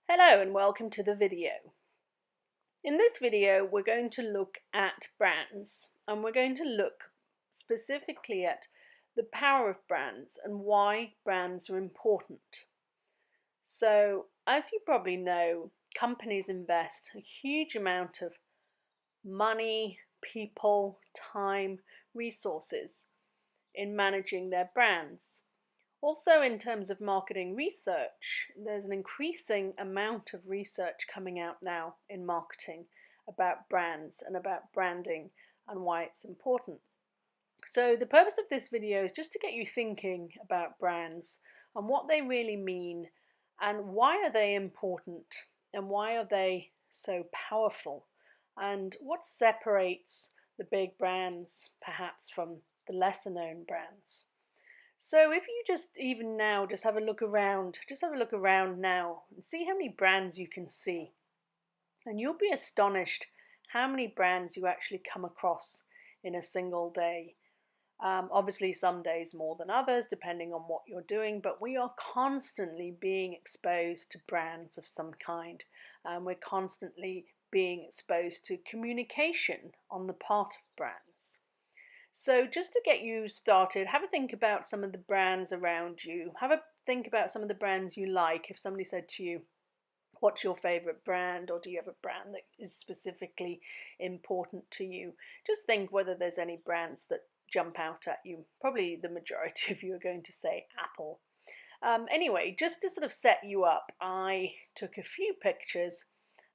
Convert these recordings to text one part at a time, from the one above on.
Hello and welcome to the video. In this video we're going to look at brands, and we're going to look specifically at the power of brands and why brands are important. So as you probably know, companies invest a huge amount of money, people, time, resources in managing their brands. Also, in terms of marketing research, there's an increasing amount of research coming out now in marketing about brands and about branding and why it's important. So the purpose of this video is just to get you thinking about brands and what they really mean and why are they important and why are they so powerful and what separates the big brands perhaps from the lesser known brands. So if you just have a look around now and see how many brands you can see. And you'll be astonished how many brands you actually come across in a single day. Obviously some days more than others depending on what you're doing, but we are constantly being exposed to brands of some kind. We're constantly being exposed to communication on the part of brands. So just to get you started, have a think about some of the brands around you. Have a think about some of the brands you like. If somebody said to you, what's your favorite brand, or do you have a brand that is specifically important to you? Just think whether there's any brands that jump out at you. Probably the majority of you are going to say Apple. Anyway, just to sort of set you up, I took a few pictures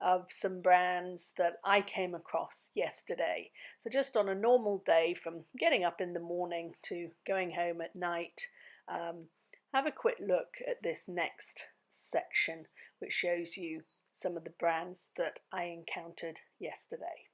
of some brands that I came across yesterday. So just on a normal day, from getting up in the morning to going home at night, have a quick look at this next section, which shows you some of the brands that I encountered yesterday.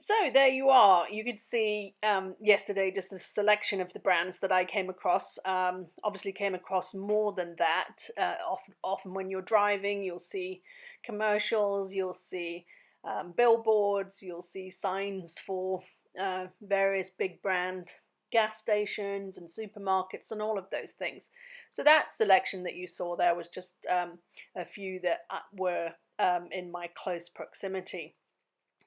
So there you are. You could see yesterday just the selection of the brands that I came across. Obviously, came across more than that. Often when you're driving, you'll see commercials, you'll see billboards, you'll see signs for various big brand gas stations and supermarkets and all of those things. So that selection that you saw there was just a few that were in my close proximity.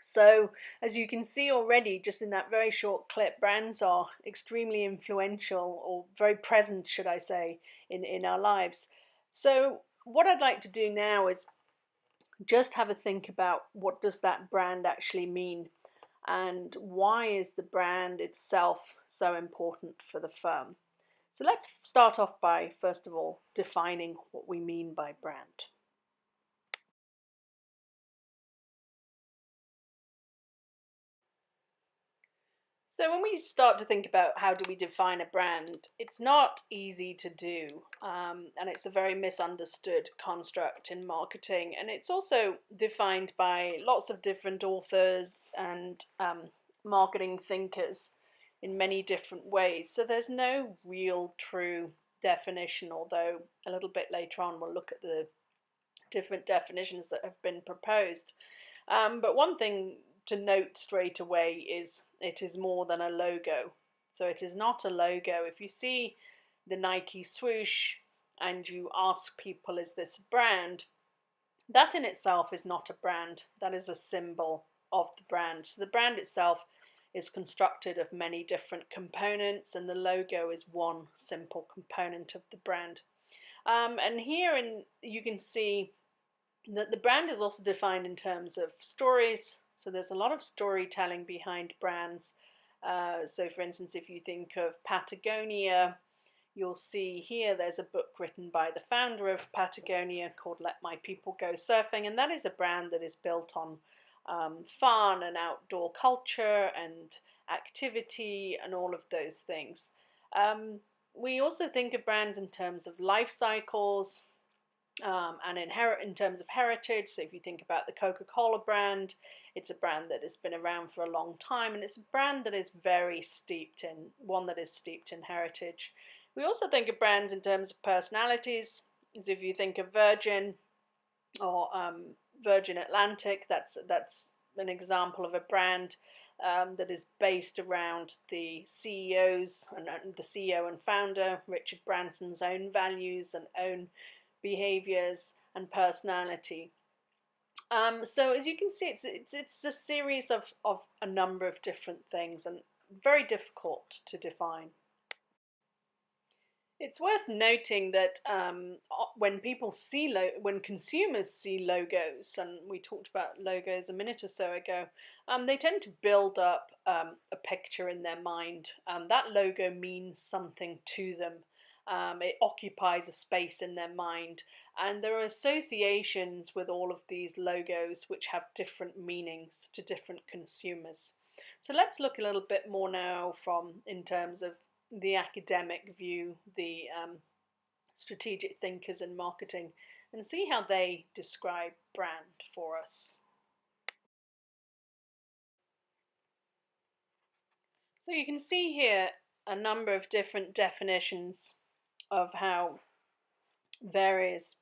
So, as you can see already, just in that very short clip, brands are extremely influential, or very present, should I say, in our lives. So, what I'd like to do now is just have a think about what does that brand actually mean, and why is the brand itself so important for the firm. So, let's start off by, first of all, defining what we mean by brand. So when we start to think about how do we define a brand, it's not easy to do, and it's a very misunderstood construct in marketing, and it's also defined by lots of different authors and marketing thinkers in many different ways. So there's no real true definition, although a little bit later on we'll look at the different definitions that have been proposed. But one thing to note straight away is it is more than a logo. So it is not a logo. If you see the Nike swoosh and you ask people, is this a brand? That in itself is not a brand. That is a symbol of the brand. So the brand itself is constructed of many different components, and the logo is one simple component of the brand. And here you can see that the brand is also defined in terms of stories. So there's a lot of storytelling behind brands. So for instance, if you think of Patagonia, you'll see here there's a book written by the founder of Patagonia called Let My People Go Surfing, and that is a brand that is built on fun and outdoor culture and activity and all of those things. We also think of brands in terms of life cycles, and in terms of heritage. So if you think about the Coca-Cola brand, it's a brand that has been around for a long time, and it's a brand that is one that is steeped in heritage. We also think of brands in terms of personalities. So if you think of Virgin or Virgin Atlantic, that's an example of a brand that is based around the CEOs and the CEO and founder Richard Branson's own values and own behaviors and personality. So as you can see, it's a series of a number of different things and very difficult to define. It's worth noting that when consumers see logos, and we talked about logos a minute or so ago, they tend to build up a picture in their mind. That logo means something to them. It occupies a space in their mind, and there are associations with all of these logos which have different meanings to different consumers. So let's look a little bit more now in terms of the academic view, the strategic thinkers in marketing, and see how they describe brand for us. So you can see here a number of different definitions of how various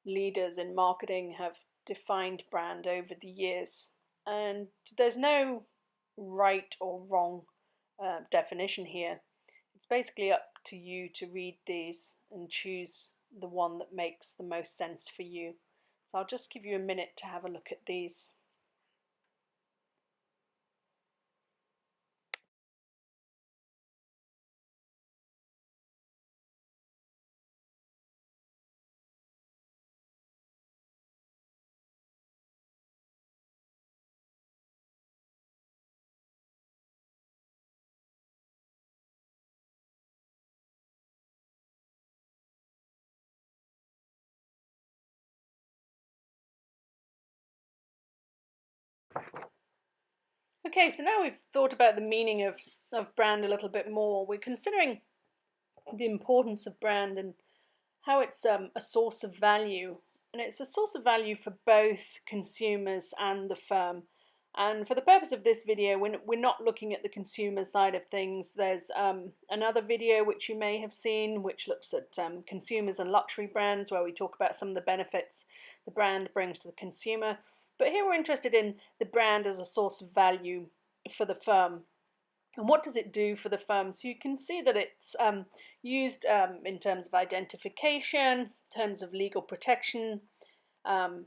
leaders in marketing have defined brand over the years. And there's no right or wrong definition here. It's basically up to you to read these and choose the one that makes the most sense for you. So I'll just give you a minute to have a look at these. Okay, so now we've thought about the meaning of brand a little bit more. We're considering the importance of brand and how it's a source of value. And it's a source of value for both consumers and the firm. And for the purpose of this video, we're not looking at the consumer side of things. There's another video which you may have seen, which looks at consumers and luxury brands, where we talk about some of the benefits the brand brings to the consumer. But here we're interested in the brand as a source of value for the firm. And what does it do for the firm? So you can see that it's used in terms of identification, in terms of legal protection,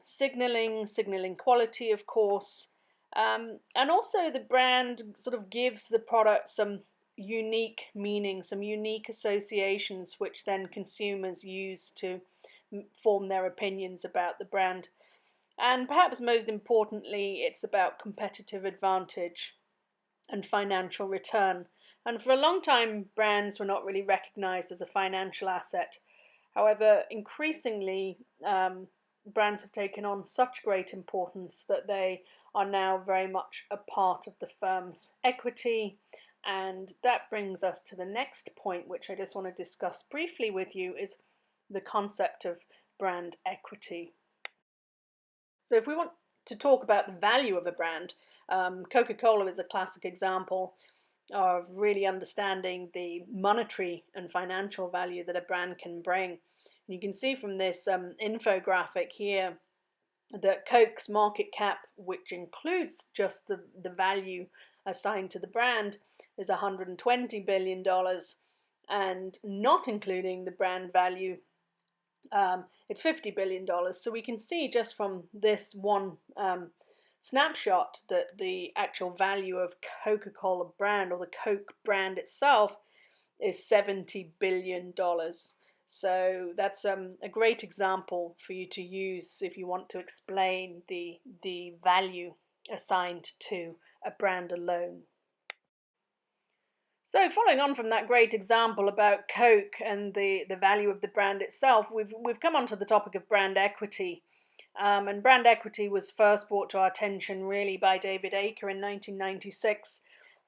signaling quality, of course, and also the brand sort of gives the product some unique meaning, some unique associations, which then consumers use to form their opinions about the brand. And perhaps most importantly, it's about competitive advantage and financial return. And for a long time, brands were not really recognized as a financial asset. However, increasingly, brands have taken on such great importance that they are now very much a part of the firm's equity. And that brings us to the next point, which I just want to discuss briefly with you, is the concept of brand equity. So if we want to talk about the value of a brand, Coca-Cola is a classic example of really understanding the monetary and financial value that a brand can bring. You can see from this infographic here that Coke's market cap, which includes just the value assigned to the brand, is $120 billion, and not including the brand value, it's $50 billion. So we can see just from this one snapshot that the actual value of Coca-Cola brand, or the Coke brand itself, is $70 billion. So that's a great example for you to use if you want to explain the value assigned to a brand alone. So following on from that great example about Coke and the value of the brand itself, we've come on to the topic of brand equity. And brand equity was first brought to our attention really by David Aker in 1996.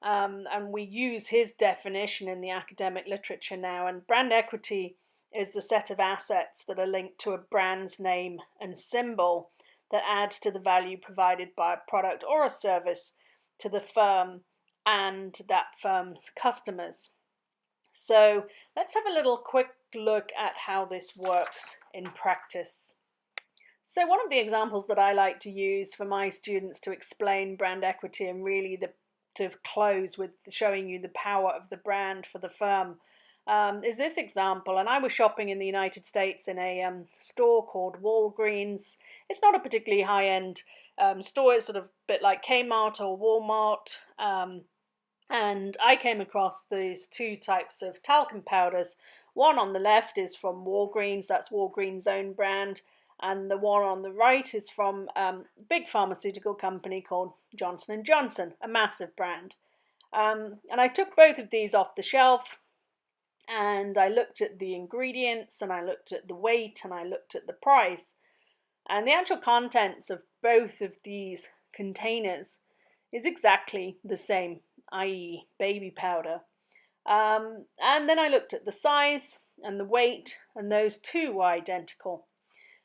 And we use his definition in the academic literature now. And brand equity is the set of assets that are linked to a brand's name and symbol that adds to the value provided by a product or a service to the firm and that firm's customers. So let's have a little quick look at how this works in practice. So one of the examples that I like to use for my students to explain brand equity, and really to close with showing you the power of the brand for the firm, is this example. And I was shopping in the United States in a store called Walgreens. It's not a particularly high-end store. It's sort of a bit like Kmart or Walmart. And I came across these two types of talcum powders. One on the left is from Walgreens, that's Walgreens' own brand, and the one on the right is from a big pharmaceutical company called Johnson & Johnson, a massive brand. And I took both of these off the shelf, and I looked at the ingredients, and I looked at the weight, and I looked at the price. And the actual contents of both of these containers is exactly the same, i.e. baby powder. And then I looked at the size and the weight, and those two were identical.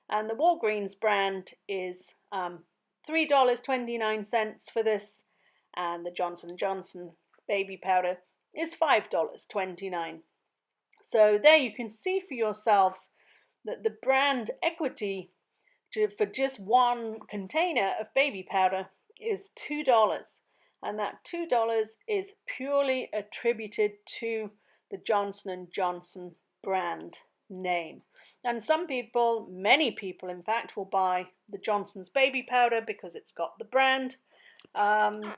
And the Walgreens brand is $3.29 for this, and the Johnson & Johnson baby powder is $5.29. So there you can see for yourselves that the brand equity for just one container of baby powder is $2. And that $2 is purely attributed to the Johnson & Johnson brand name. And some people, many people in fact, will buy the Johnson's baby powder because it's got the brand. And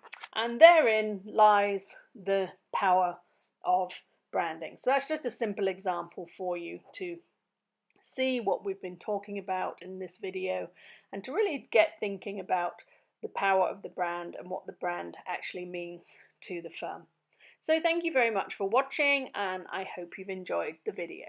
therein lies the power of branding. So that's just a simple example for you to see what we've been talking about in this video, and to really get thinking about the power of the brand and what the brand actually means to the firm. So thank you very much for watching, and I hope you've enjoyed the video.